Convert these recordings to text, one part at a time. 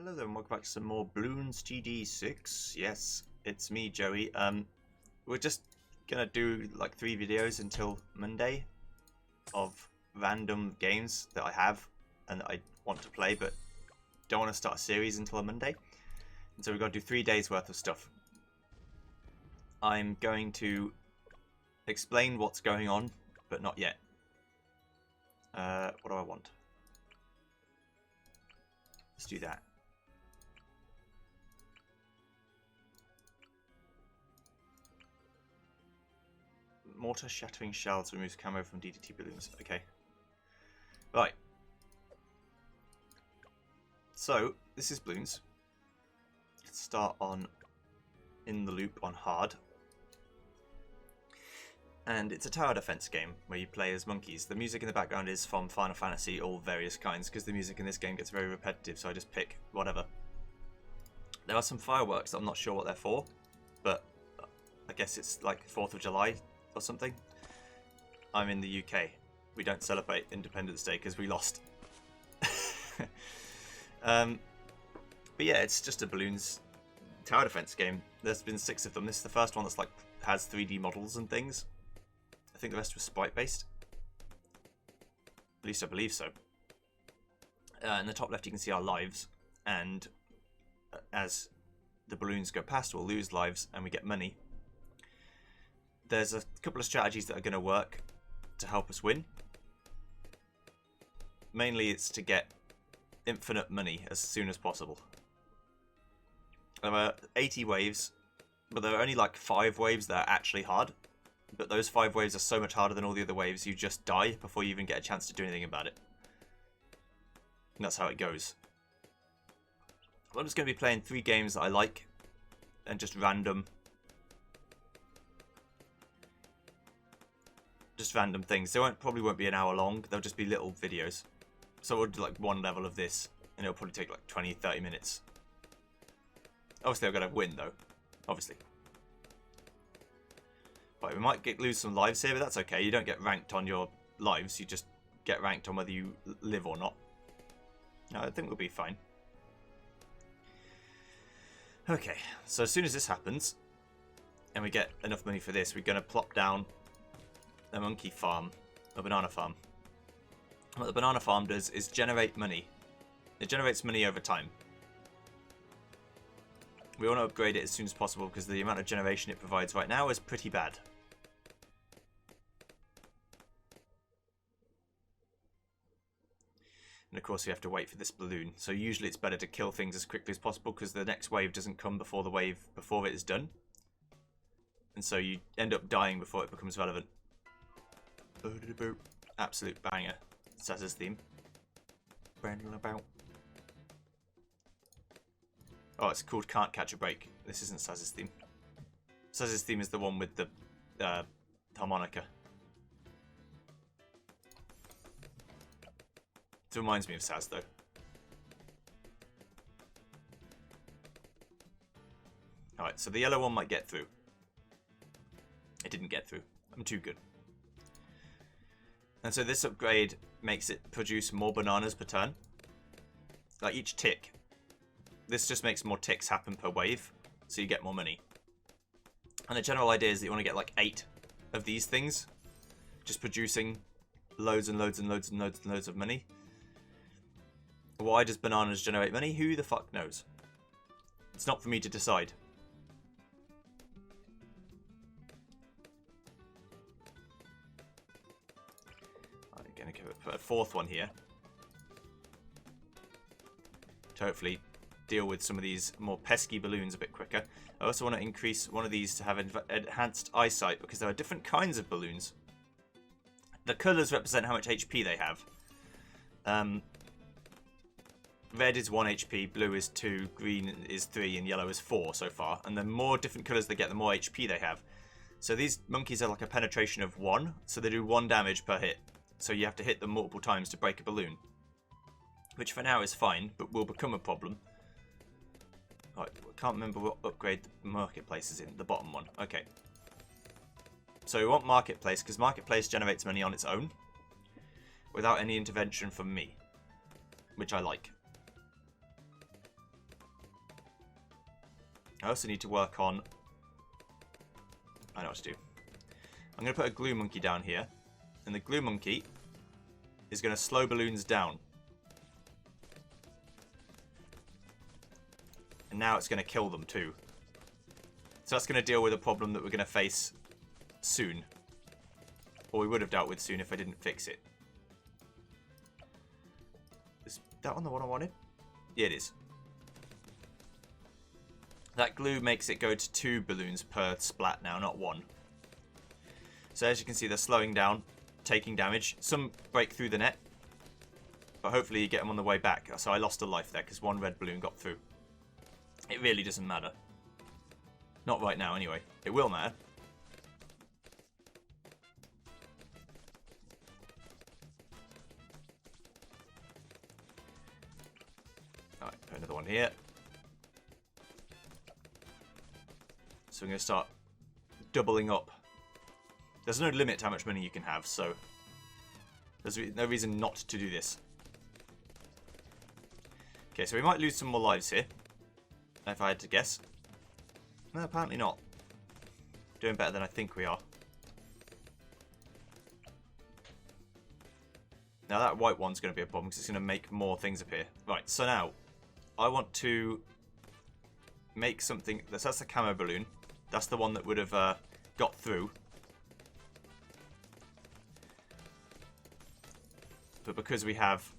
Hello there and welcome back to some more Bloons TD 6. Yes, it's me, Joey. We're just gonna do like 3 videos until Monday of random games that I have and that I want to play but don't want to start a series until Monday. And so we've got to do 3 days worth of stuff. I'm going to explain what's going on, but not yet. What do I want? Let's do that. Mortar shattering shells removes camo from DDT balloons. Okay. Right. So, this is Bloons. Let's start on in the loop on hard. And it's a tower defense game where you play as monkeys. The music in the background is from Final Fantasy, all various kinds, because the music in this game gets very repetitive, so I just pick whatever. There are some fireworks that I'm not sure what they're for, but I guess it's like 4th of July or something. I'm in the UK. We don't celebrate Independence Day because we lost. But yeah, it's just a Bloons tower defense game. There's been 6 of them. This is the first one that's like has 3D models and things. I think the rest was sprite based. At least I believe so. In the top left you can see our lives, and as the balloons go past we'll lose lives and we get money. There's a couple of strategies that are going to work to help us win. Mainly it's to get infinite money as soon as possible. There are 80 waves, but there are only like 5 waves that are actually hard. But those 5 waves are so much harder than all the other waves, you just die before you even get a chance to do anything about it. And that's how it goes. I'm just going to be playing 3 games that I like, and just random things. They probably won't be an hour long, they'll just be little videos. So we'll do like 1 level of this, and it'll probably take like 20-30 minutes. Obviously I've got to win though, obviously. Right, we might lose some lives here, but that's okay. You don't get ranked on your lives, you just get ranked on whether you live or not. No, I think we'll be fine. Okay, so as soon as this happens, and we get enough money for this, we're going to plop down a monkey farm, a banana farm. What the banana farm does is generate money. It generates money over time. We want to upgrade it as soon as possible because the amount of generation it provides right now is pretty bad. And of course we have to wait for this balloon. So usually it's better to kill things as quickly as possible because the next wave doesn't come before the wave before it is done. And so you end up dying before it becomes relevant. Absolute banger. Saz's theme. Branding about. Oh, it's called Can't Catch a Break. This isn't Saz's theme. Saz's theme is the one with the harmonica. It reminds me of Saz though. Alright, so the yellow one might get through. It didn't get through. I'm too good. And so this upgrade makes it produce more bananas per turn. Like each tick. This just makes more ticks happen per wave, so you get more money. And the general idea is that you want to get like 8 of these things, just producing loads and loads and loads and loads and loads of money. Why does bananas generate money? Who the fuck knows? It's not for me to decide. I'm going to put a 4th one here to hopefully deal with some of these more pesky balloons a bit quicker. I also want to increase one of these to have enhanced eyesight because there are different kinds of balloons. The colours represent how much HP they have. Red is 1 HP, blue is 2, green is 3, and yellow is 4 so far. And the more different colours they get, the more HP they have. So these monkeys are like a penetration of 1, so they do 1 damage per hit. So you have to hit them multiple times to break a balloon. Which for now is fine, but will become a problem. Right, I can't remember what upgrade the marketplace is in. The bottom one. Okay. So we want marketplace because marketplace generates money on its own without any intervention from me, which I like. I also need to work on... I know what to do. I'm going to put a glue monkey down here. And the glue monkey is going to slow balloons down. And now it's going to kill them too. So that's going to deal with a problem that we're going to face soon. Or we would have dealt with soon if I didn't fix it. Is that one the one I wanted? Yeah, it is. That glue makes it go to 2 balloons per splat now, not 1. So as you can see, they're slowing down, taking damage. Some break through the net, but hopefully you get them on the way back. So I lost a life there because 1 red balloon got through. It really doesn't matter. Not right now, anyway. It will matter. Alright, put another one here. So I'm going to start doubling up. There's no limit to how much money you can have, so there's no reason not to do this. Okay, so we might lose some more lives here, if I had to guess. No, apparently not. Doing better than I think we are. Now that white one's going to be a problem because it's going to make more things appear. Right, so now I want to make something. That's the camo balloon. That's the one that would have got through. But because we have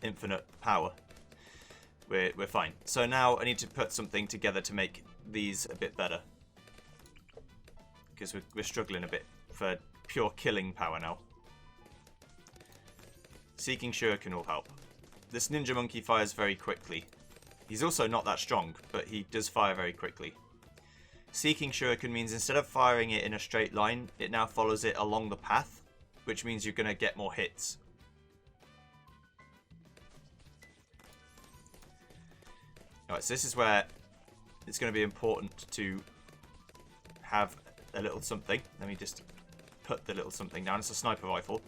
infinite power, we're fine. So now I need to put something together to make these a bit better. Because we're struggling a bit for pure killing power now. Seeking Shuriken will help. This ninja monkey fires very quickly. He's also not that strong, but he does fire very quickly. Seeking Shuriken means instead of firing it in a straight line, it now follows it along the path, which means you're going to get more hits. Alright, so this is where it's going to be important to have a little something. Let me just put the little something down. It's a sniper rifle.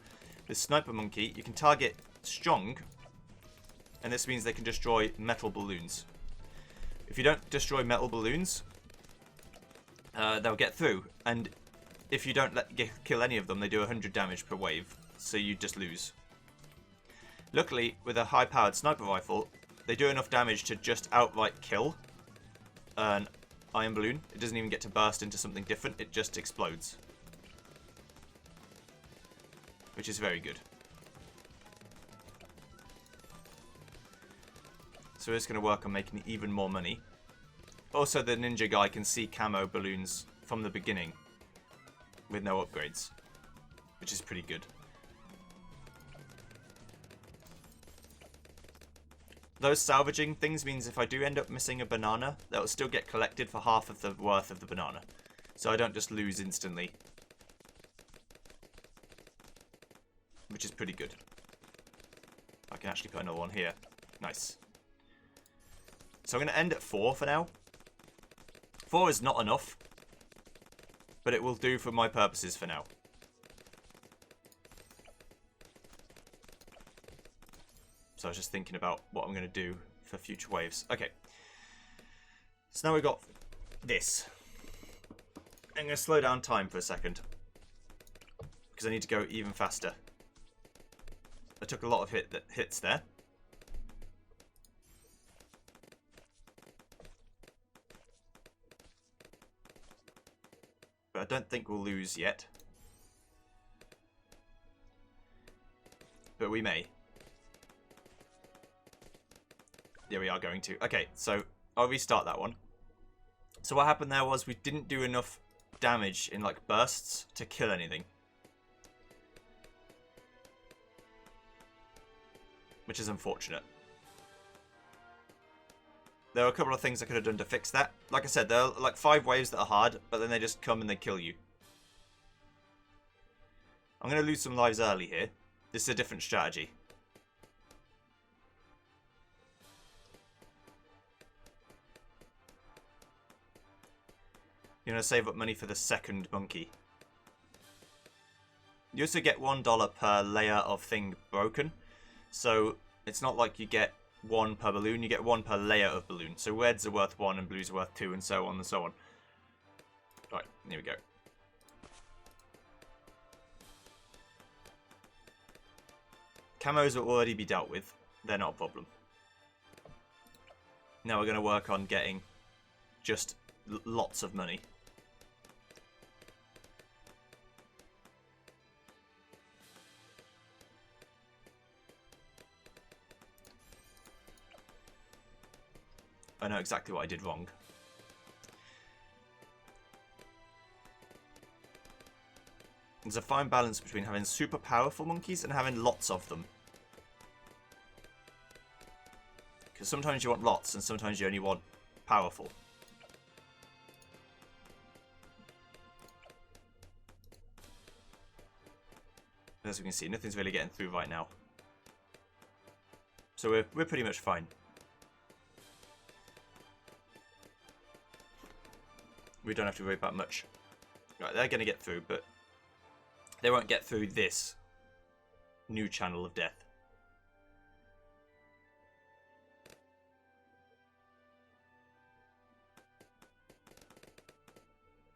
This sniper monkey, you can target strong, and this means they can destroy metal balloons. If you don't destroy metal balloons, they'll get through, and if you don't kill any of them, they do 100 damage per wave, so you just lose. Luckily, with a high-powered sniper rifle, they do enough damage to just outright kill an iron balloon. It doesn't even get to burst into something different, it just explodes. Which is very good. So we're just going to work on making even more money. Also, the ninja guy can see camo balloons from the beginning with no upgrades, which is pretty good. Those salvaging things means if I do end up missing a banana, that will still get collected for half of the worth of the banana. So I don't just lose instantly. Which is pretty good. I can actually put another one here. Nice. So I'm going to end at 4 for now. 4 is not enough, but it will do for my purposes for now. So I was just thinking about what I'm going to do for future waves. Okay. So now we've got this. I'm going to slow down time for a second, because I need to go even faster. I took a lot of hits there. But I don't think we'll lose yet. But we may. Yeah, we are going to. Okay, so I'll restart that one. So what happened there was we didn't do enough damage in like bursts to kill anything. Which is unfortunate. There are a couple of things I could have done to fix that. Like I said, there are like 5 waves that are hard, but then they just come and they kill you. I'm going to lose some lives early here. This is a different strategy. You're going to save up money for the second monkey. You also get $1 per layer of thing broken. So it's not like you get 1 per balloon, you get 1 per layer of balloon. So reds are worth 1 and blues are worth 2 and so on and so on. Right, here we go. Camos will already be dealt with. They're not a problem. Now we're going to work on getting just lots of money. I know exactly what I did wrong. There's a fine balance between having super powerful monkeys and having lots of them. Because sometimes you want lots and sometimes you only want powerful. As we can see, nothing's really getting through right now. So we're pretty much fine. We don't have to worry about much. Right, they're going to get through, but they won't get through this new channel of death.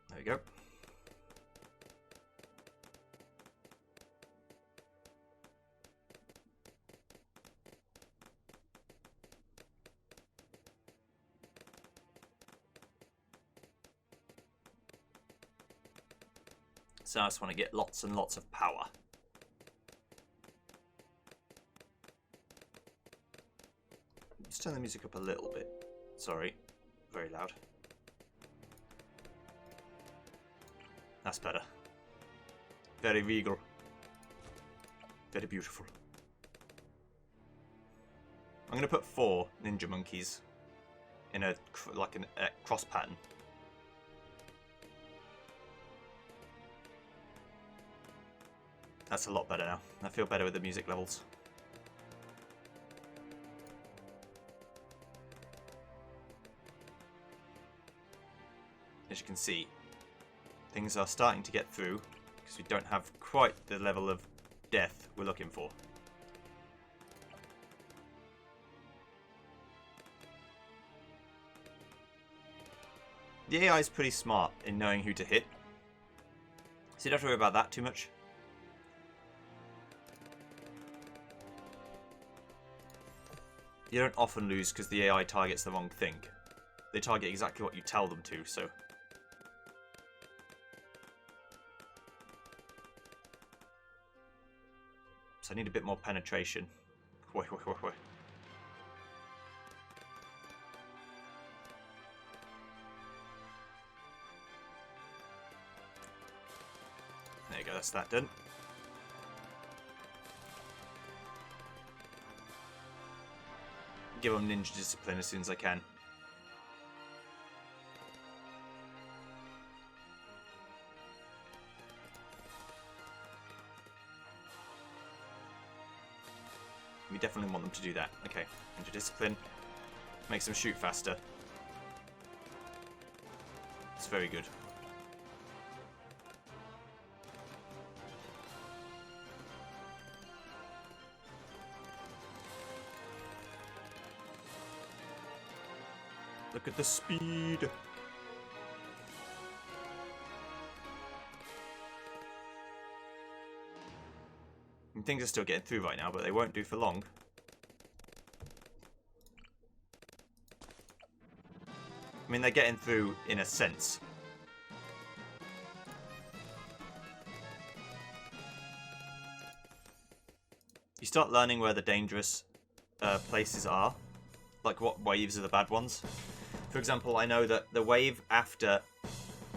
There we go. So I just want to get lots and lots of power. Let's turn the music up a little bit. Sorry, very loud. That's better. Very regal. Very beautiful. I'm going to put 4 ninja monkeys in a cross pattern. That's a lot better now. I feel better with the music levels. As you can see, things are starting to get through because we don't have quite the level of death we're looking for. The AI is pretty smart in knowing who to hit, so you don't have to worry about that too much. You don't often lose because the AI targets the wrong thing. They target exactly what you tell them to, so... So I need a bit more penetration. There you go, that's that done. Give them ninja discipline as soon as I can. We definitely want them to do that. Okay, ninja discipline makes them shoot faster. It's very good. Look at the speed. And things are still getting through right now, but they won't do for long. I mean, they're getting through in a sense. You start learning where the dangerous places are, like what waves are the bad ones. For example, I know that the wave after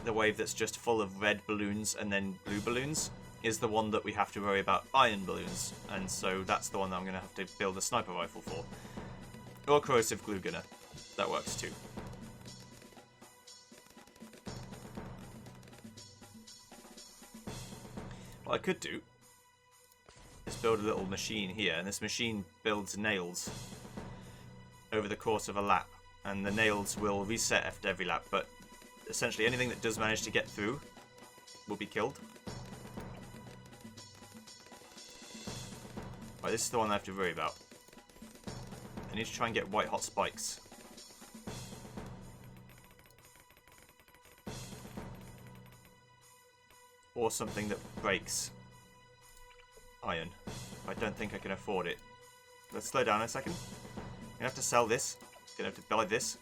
the wave that's just full of red balloons and then blue balloons is the one that we have to worry about iron balloons, and so that's the one that I'm going to have to build a sniper rifle for. Or corrosive glue gunner. That works too. What I could do is build a little machine here, and this machine builds nails over the course of a lap, and the nails will reset after every lap, but essentially anything that does manage to get through will be killed. Right, this is the one I have to worry about. need to try and get white hot spikes. Or something that breaks iron. I don't think I can afford it. Let's slow down a second. I'm gonna have to sell this. Gonna have to buy this.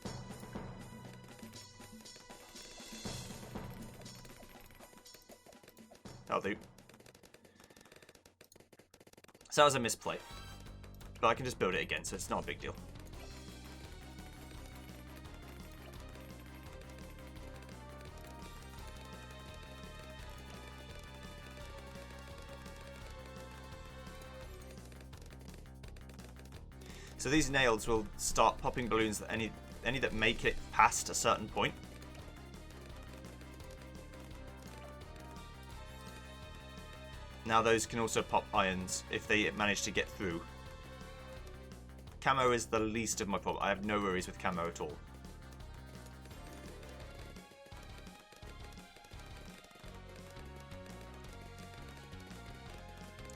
That'll do. So that was a misplay. But I can just build it again, so it's not a big deal. So these nails will start popping balloons that any that make it past a certain point. Now those can also pop irons if they manage to get through. Camo is the least of my problem. I have no worries with camo at all.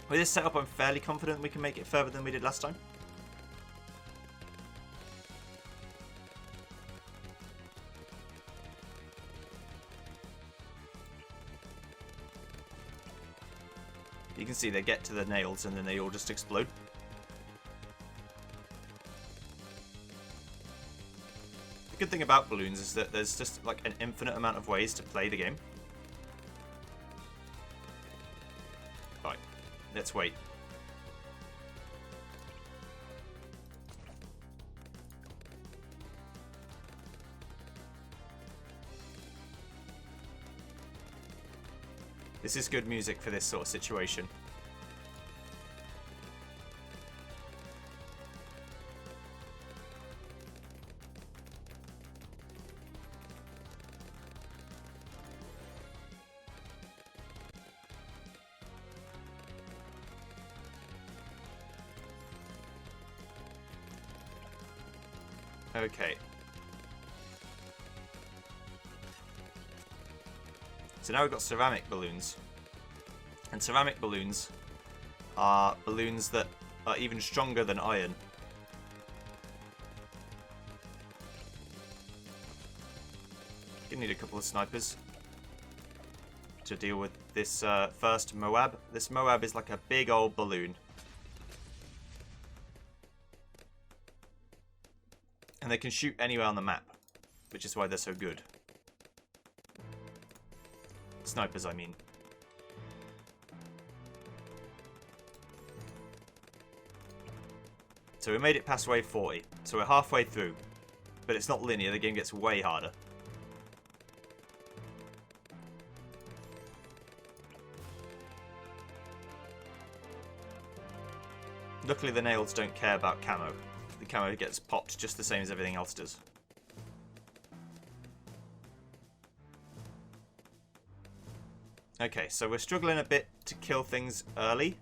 With this setup, I'm fairly confident we can make it further than we did last time. You can see they get to the nails and then they all just explode. The good thing about balloons is that there's just like an infinite amount of ways to play the game. Right, let's wait. This is good music for this sort of situation. Okay. So now we've got ceramic balloons. And ceramic balloons are balloons that are even stronger than iron. You need a couple of snipers to deal with this first Moab. This Moab is like a big old balloon. And they can shoot anywhere on the map, which is why they're so good. Snipers, I mean. So we made it past wave 40. So we're halfway through. But it's not linear, the game gets way harder. Luckily the nails don't care about camo. The camo gets popped just the same as everything else does. Okay, so we're struggling a bit to kill things early.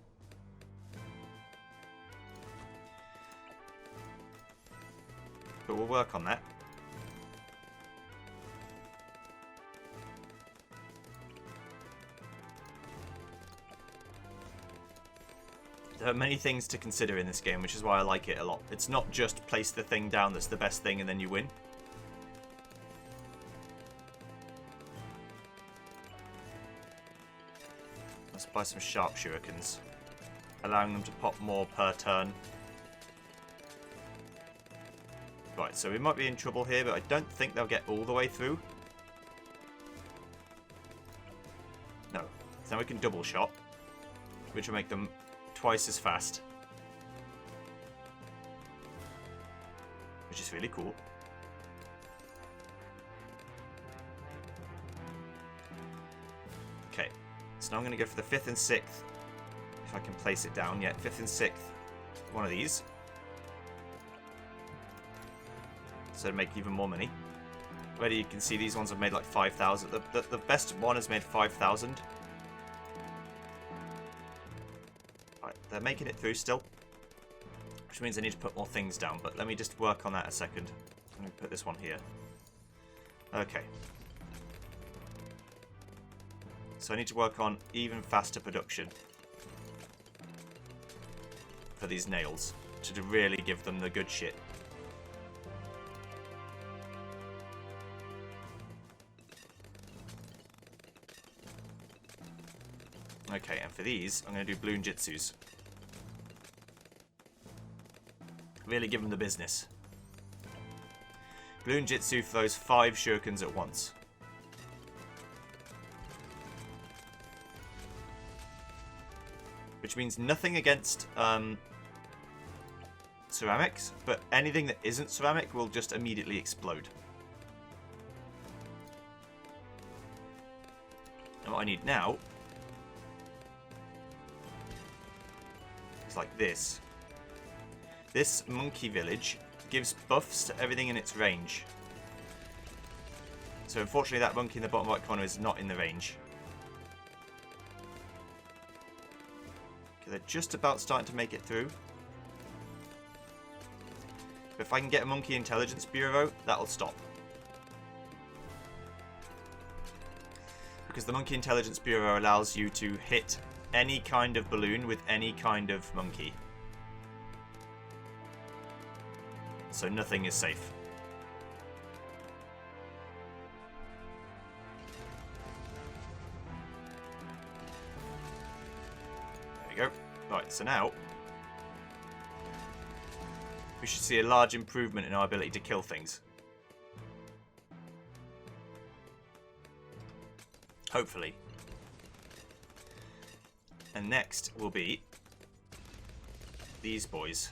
But we'll work on that. There are many things to consider in this game, which is why I like it a lot. It's not just place the thing down that's the best thing and then you win. Let's buy some sharp shurikens, allowing them to pop more per turn. Right, so we might be in trouble here, but I don't think they'll get all the way through. No. So now we can double shot, which will make them twice as fast. Which is really cool. Okay, so now I'm going to go for the 5th and 6th. If I can place it down. Yeah, 5th and 6th. One of these. So to make even more money. Already you can see these ones have made like 5,000. The best one has made 5,000. Right, they're making it through still. Which means I need to put more things down. But let me just work on that a second. I'm going to put this one here. Okay. So I need to work on even faster production. For these nails. To really give them the good shit. Okay, and for these, I'm going to do Bloon Jitsus. Really give them the business. Bloon Jitsu throws 5 shurikens at once. Which means nothing against ceramics, but anything that isn't ceramic will just immediately explode. And what I need now is like this. This monkey village gives buffs to everything in its range. So unfortunately that monkey in the bottom right corner is not in the range. Okay, they're just about starting to make it through. But if I can get a Monkey Intelligence Bureau, that'll stop. Because the Monkey Intelligence Bureau allows you to hit any kind of balloon with any kind of monkey. So nothing is safe. There we go. Right, so now we should see a large improvement in our ability to kill things. Hopefully. And next will be these boys.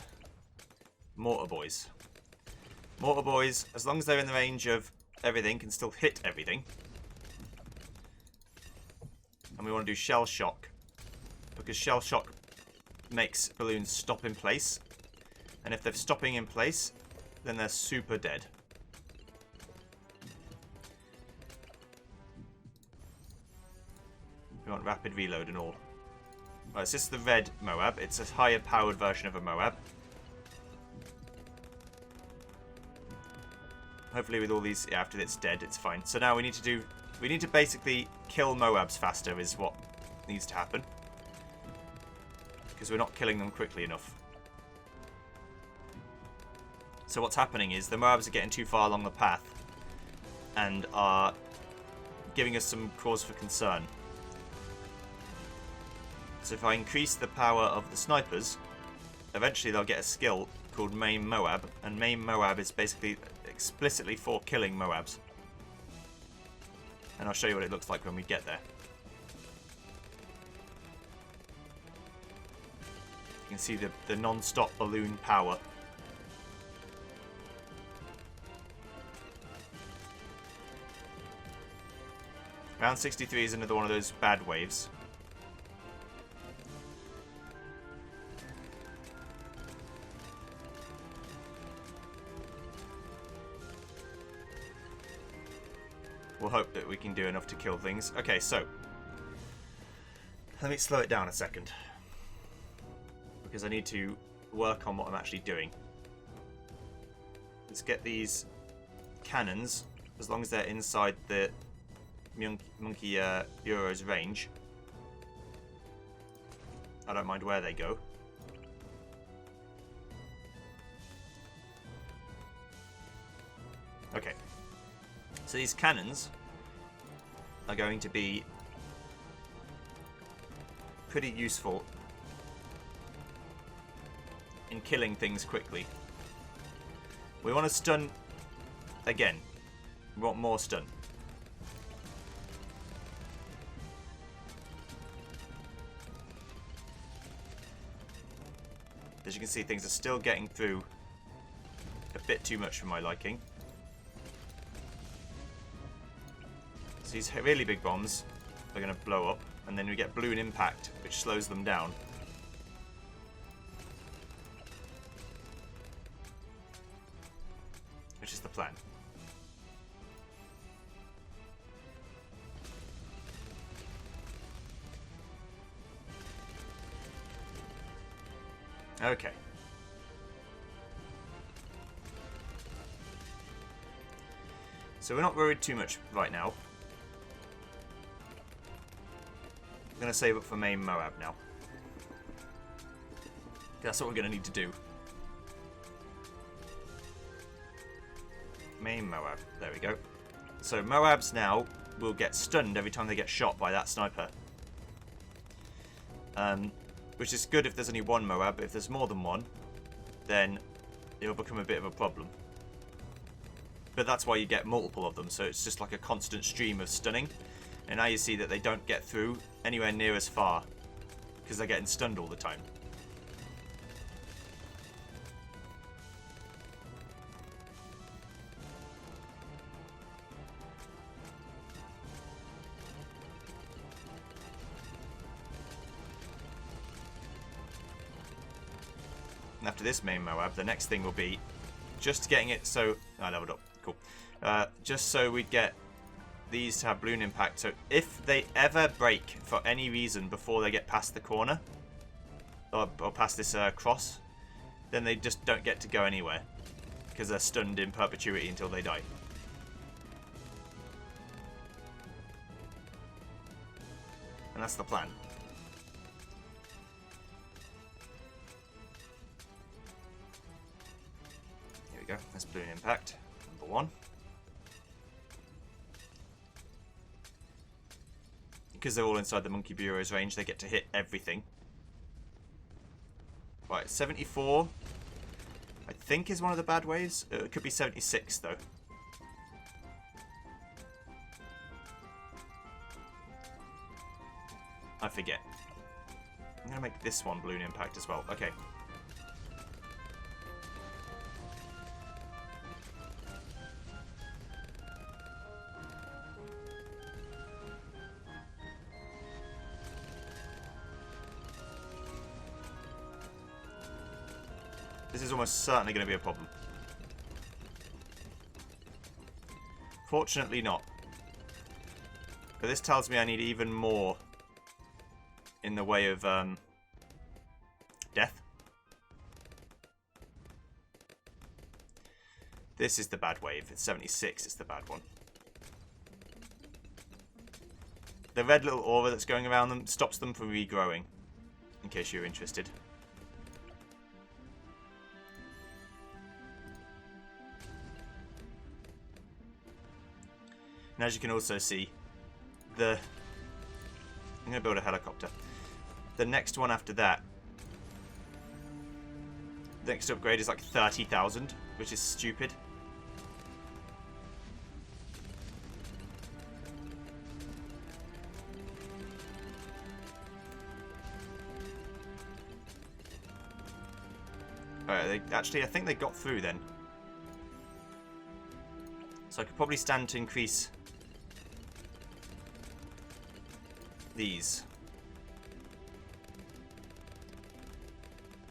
Mortar boys. Mortar boys, as long as they're in the range of everything, can still hit everything. And we want to do shell shock, because shell shock makes balloons stop in place. And if they're stopping in place, then they're super dead. We want rapid reload and all. Right, so this is the red Moab. It's a higher powered version of a Moab. Hopefully with all these, yeah, after it's dead, it's fine. So now we need to basically kill Moabs faster is what needs to happen. Because we're not killing them quickly enough. So what's happening is the Moabs are getting too far along the path and are giving us some cause for concern. So if I increase the power of the snipers, eventually they'll get a skill called Maim Moab, and Maim Moab is basically explicitly for killing Moabs. And I'll show you what it looks like when we get there. You can see the non-stop balloon power. Round 63 is another one of those bad waves. We'll hope that we can do enough to kill things. Okay, so let me slow it down a second, because I need to work on what I'm actually doing. Let's get these cannons, as long as they're inside the Monkey Bureau's range. I don't mind where they go. Okay. So these cannons are going to be pretty useful in killing things quickly. We want to stun again. We want more stun. As you can see, things are still getting through a bit too much for my liking. So these really big bombs are going to blow up, and then we get balloon impact, which slows them down. Which is the plan. Okay. So we're not worried too much right now. I'm going to save up for Maim Moab now. That's what we're going to need to do. Maim Moab. There we go. So Moabs now will get stunned every time they get shot by that sniper. which is good if there's only one Moab. If there's more than one, then it'll become a bit of a problem. But that's why you get multiple of them, so it's just like a constant stream of stunning. And now you see that they don't get through anywhere near as far, because they're getting stunned all the time. And after this main Moab, the next thing will be just getting it so... I leveled up. Cool. Just so we get these to have balloon impact. So if they ever break for any reason before they get past the corner, or past this cross, then they just don't get to go anywhere, because they're stunned in perpetuity until they die. And that's the plan. Here we go. That's balloon impact number 1. Because they're all inside the Monkey Bureau's range, they get to hit everything. Right, 74, I think, is one of the bad waves. It could be 76, though. I forget. I'm going to make this one balloon impact as well. Okay. This is almost certainly going to be a problem. Fortunately not. But this tells me I need even more in the way of death. This is the bad wave. It's 76. It's the bad one. The red little aura that's going around them stops them from regrowing, in case you're interested. And as you can also see, I'm going to build a helicopter. The next one after that, the next upgrade is like 30,000, which is stupid. Alright, actually, I think they got through then. So I could probably stand to increase these.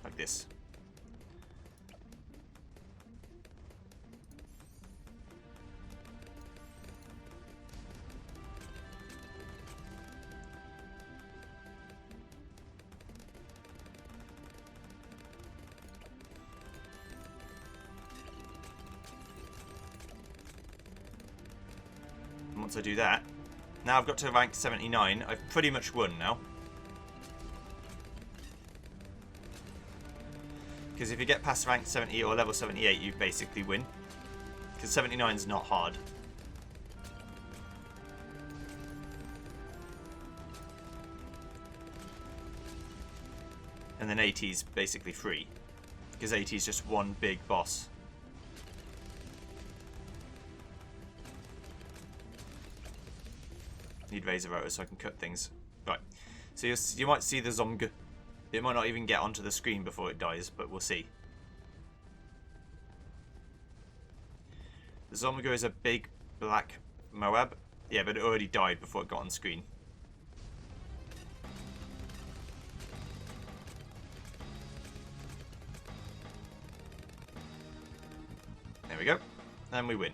Like this. And once I do that, now I've got to rank 79. I've pretty much won now. Because if you get past rank 70 or level 78, you basically win. Because 79 is not hard. And then 80 is basically free. Because 80 is just one big boss. Need razor rotors so I can cut things. Right, so you might see the Zomg. It might not even get onto the screen before it dies, but we'll see. The Zomg is a big black Moab. Yeah, but it already died before it got on screen. There we go. And we win.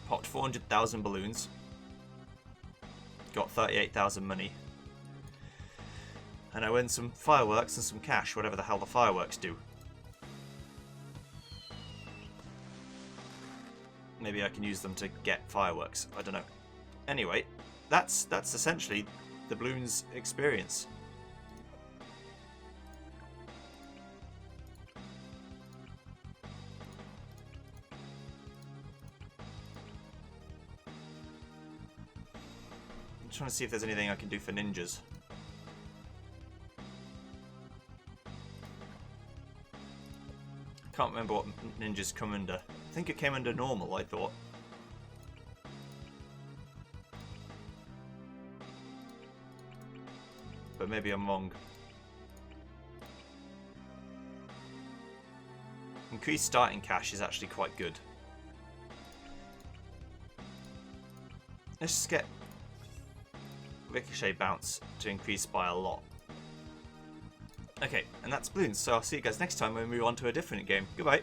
Popped 400,000 balloons. Got 38,000 money. And I win some fireworks and some cash, whatever the hell the fireworks do. Maybe I can use them to get fireworks. I don't know. Anyway, that's essentially the Bloons experience. I'm trying to see if there's anything I can do for ninjas. Can't remember what ninjas come under. I think it came under normal, I thought. But maybe I'm wrong. Increased starting cash is actually quite good. Let's just get Ricochet bounce to increase by a lot. Okay, and that's Bloons, so I'll see you guys next time when we move on to a different game. Goodbye.